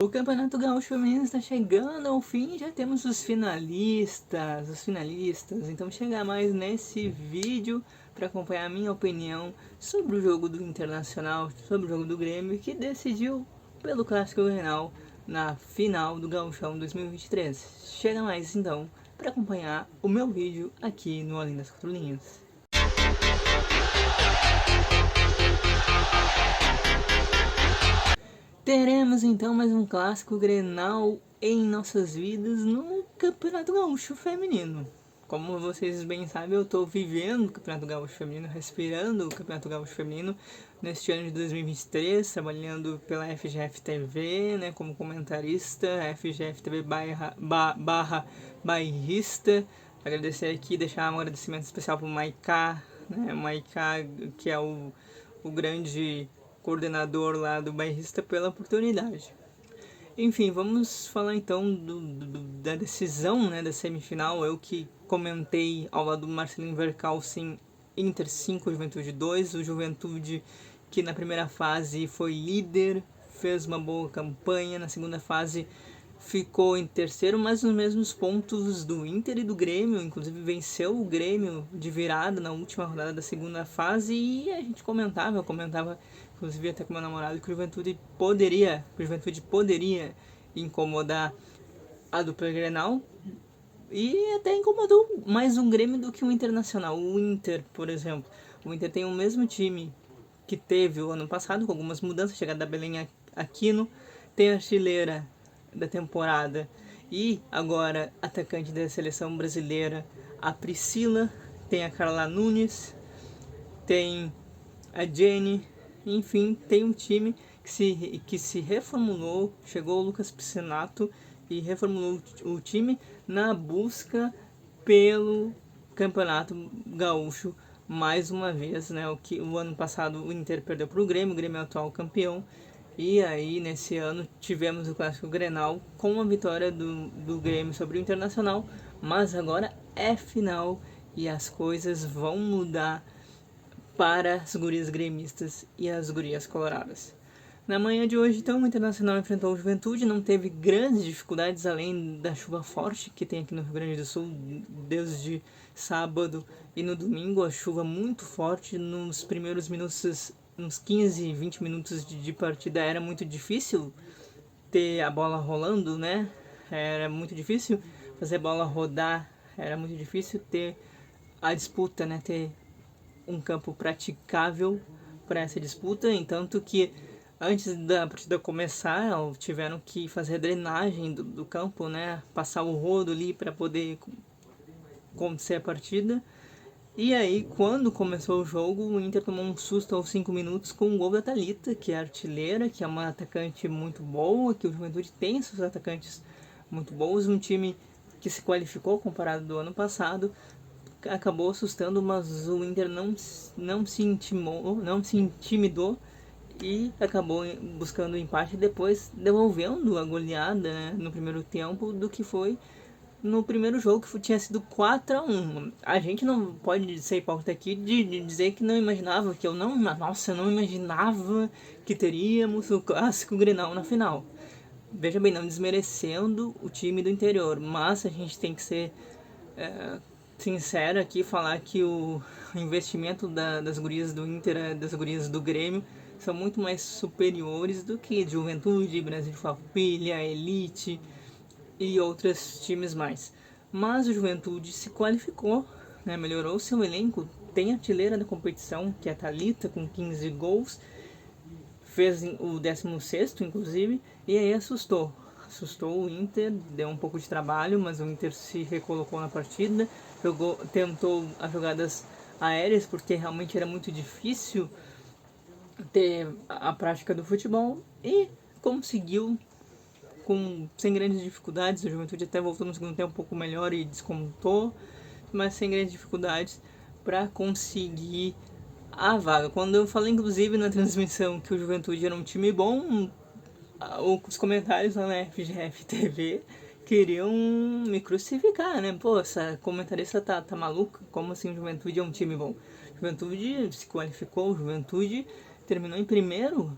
O Campeonato Gaúcho Feminino está chegando ao fim, já temos os finalistas, então chega mais nesse vídeo para acompanhar a minha opinião sobre o jogo do Internacional, sobre o jogo do Grêmio, que decidiu pelo Clássico Grenal na final do Gauchão 2023. Chega mais então para acompanhar o meu vídeo aqui no Além das Quatro Linhas. Teremos então mais um clássico Grenal em nossas vidas no Campeonato Gaúcho Feminino. Como vocês bem sabem, eu estou vivendo o Campeonato Gaúcho Feminino, respirando o Campeonato Gaúcho Feminino neste ano de 2023, trabalhando pela FGF TV, né, como comentarista, FGF TV barra bairrista. Agradecer aqui, deixar um agradecimento especial para o Maiká, né, Maiká, que é o grande coordenador lá do bairrista, pela oportunidade. Enfim, vamos falar então da decisão, né, da semifinal. Eu que comentei ao lado do Marcelinho Vercalcin, Inter 5, Juventude 2. O Juventude, que na primeira fase foi líder, fez uma boa campanha. Na segunda fase ficou em terceiro, mas nos mesmos pontos do Inter e do Grêmio. Inclusive venceu o Grêmio de virada na última rodada da segunda fase. E a gente eu comentava inclusive até com meu namorado, que o Juventude poderia incomodar a dupla Grenal, e até incomodou mais um Grêmio do que o Internacional. O Inter, por exemplo, o Inter tem o mesmo time que teve o ano passado, com algumas mudanças, chegada da Belém Aquino, tem a artilheira da temporada e agora atacante da seleção brasileira, a Priscila, tem a Carla Nunes, tem a Jenny. Enfim, tem um time que se reformulou, chegou o Lucas Piscinato e reformulou o time na busca pelo Campeonato Gaúcho mais uma vez, né? O ano passado o Inter perdeu para o Grêmio é o atual campeão, e aí nesse ano tivemos o Clássico Grenal com a vitória do Grêmio sobre o Internacional, mas agora é final e as coisas vão mudar para as gurias gremistas e as gurias coloradas. Na manhã de hoje, então, o Internacional enfrentou o Juventude, não teve grandes dificuldades, além da chuva forte que tem aqui no Rio Grande do Sul desde sábado e no domingo. A chuva muito forte nos primeiros minutos, uns 15, 20 minutos de partida, era muito difícil ter a bola rolando, né? Era muito difícil fazer a bola rodar, era muito difícil ter a disputa, né? Ter um campo praticável para essa disputa, entanto que antes da partida começar tiveram que fazer a drenagem do campo, né, passar o rodo ali para poder acontecer a partida. E aí, quando começou o jogo, o Inter tomou um susto aos 5 minutos com o gol da Thalita, que é artilheira, que é uma atacante muito boa, que o Juventude tem seus atacantes muito bons, um time que se qualificou comparado do ano passado, acabou assustando, mas o Inter não se intimidou e acabou buscando o empate, depois devolvendo a goleada, né, no primeiro tempo, do que foi no primeiro jogo, que tinha sido 4-1. A gente não pode ser hipócrita aqui de dizer que não imaginava, eu não imaginava que teríamos o Clássico Grenal na final. Veja bem, não desmerecendo o time do interior, mas a gente tem que ser sincero aqui, falar que o investimento das gurias do Inter, das gurias do Grêmio, são muito mais superiores do que Juventude, Brasil de Farroupilha, Elite e outros times mais. Mas o Juventude se qualificou, né, melhorou seu elenco, tem a artilheira da competição, que é a Thalita, com 15 gols, fez o 16º, inclusive, e aí assustou o Inter, deu um pouco de trabalho, mas o Inter se recolocou na partida, tentou as jogadas aéreas, porque realmente era muito difícil ter a prática do futebol, e conseguiu sem grandes dificuldades. A Juventude até voltou no segundo tempo um pouco melhor e descontou, mas sem grandes dificuldades para conseguir a vaga. Quando eu falei, inclusive, na transmissão que o Juventude era um time bom, os comentários lá na FGF TV queriam me crucificar, né? Pô, essa comentarista tá maluca? Como assim o Juventude é um time bom? Juventude se qualificou, o Juventude terminou em primeiro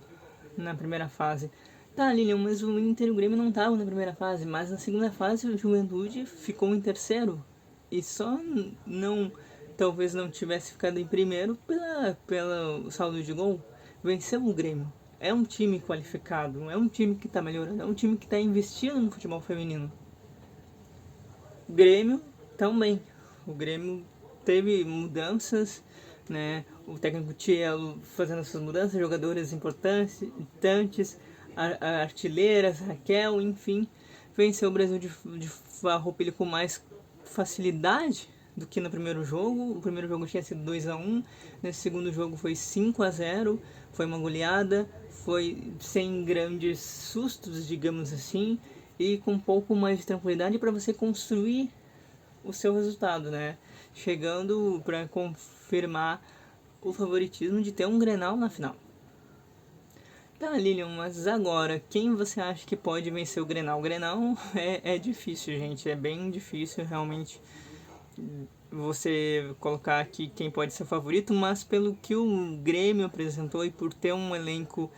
na primeira fase. Tá, Lilian, mas o Inter e o Grêmio não estavam na primeira fase, mas na segunda fase o Juventude ficou em terceiro. E só não, talvez não tivesse ficado em primeiro pela saldo de gol. Venceu o Grêmio. É um time qualificado, é um time que tá melhorando, é um time que tá investindo no futebol feminino. O Grêmio também. O Grêmio teve mudanças, né? O técnico Thielo fazendo essas mudanças, jogadores importantes, artilheiras, Raquel, enfim, venceu o Brasil de Farroupilha com mais facilidade do que no primeiro jogo. O primeiro jogo tinha sido 2-1, nesse segundo jogo foi 5-0, foi uma goleada, foi sem grandes sustos, digamos assim, e com um pouco mais de tranquilidade para você construir o seu resultado, né? Chegando para confirmar o favoritismo de ter um Grenal na final. Tá, Lilian, mas agora, quem você acha que pode vencer o Grenal? O Grenal é difícil, gente, é bem difícil realmente você colocar aqui quem pode ser o favorito, mas pelo que o Grêmio apresentou e por ter um elenco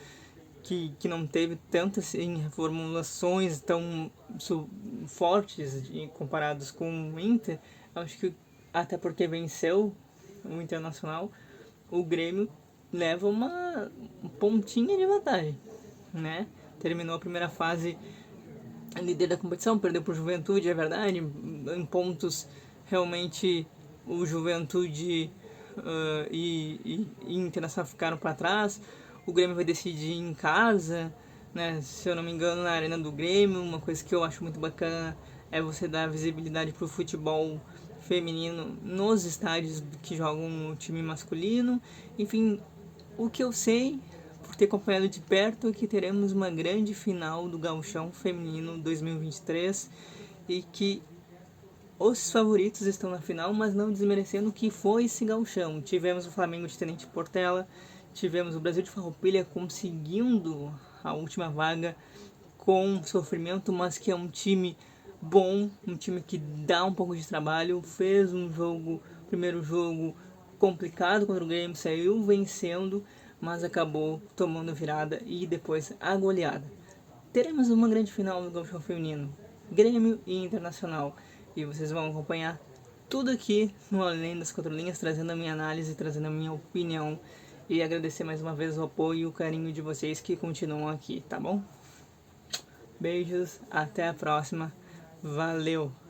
que não teve tantas assim, reformulações tão fortes comparados com o Inter, acho que até porque venceu o Internacional, o Grêmio leva uma pontinha de vantagem, né? Terminou a primeira fase líder da competição, perdeu para o Juventude, é verdade, em pontos realmente o Juventude e Internacional ficaram para trás. O Grêmio vai decidir em casa, né? Se eu não me engano, na Arena do Grêmio. Uma coisa que eu acho muito bacana é você dar visibilidade para o futebol feminino nos estádios que jogam o time masculino. Enfim, o que eu sei, por ter acompanhado de perto, é que teremos uma grande final do Gauchão Feminino 2023 e que os favoritos estão na final, mas não desmerecendo o que foi esse gauchão. Tivemos o Flamengo de Tenente Portela, tivemos o Brasil de Farroupilha conseguindo a última vaga com sofrimento, mas que é um time bom, um time que dá um pouco de trabalho. Fez um jogo, primeiro jogo complicado contra o Grêmio, saiu vencendo, mas acabou tomando virada e depois a goleada. Teremos uma grande final no Gauchão Feminino, Grêmio e Internacional. E vocês vão acompanhar tudo aqui no Além das Quatro Linhas, trazendo a minha análise, trazendo a minha opinião. E agradecer mais uma vez o apoio e o carinho de vocês que continuam aqui, tá bom? Beijos, até a próxima. Valeu!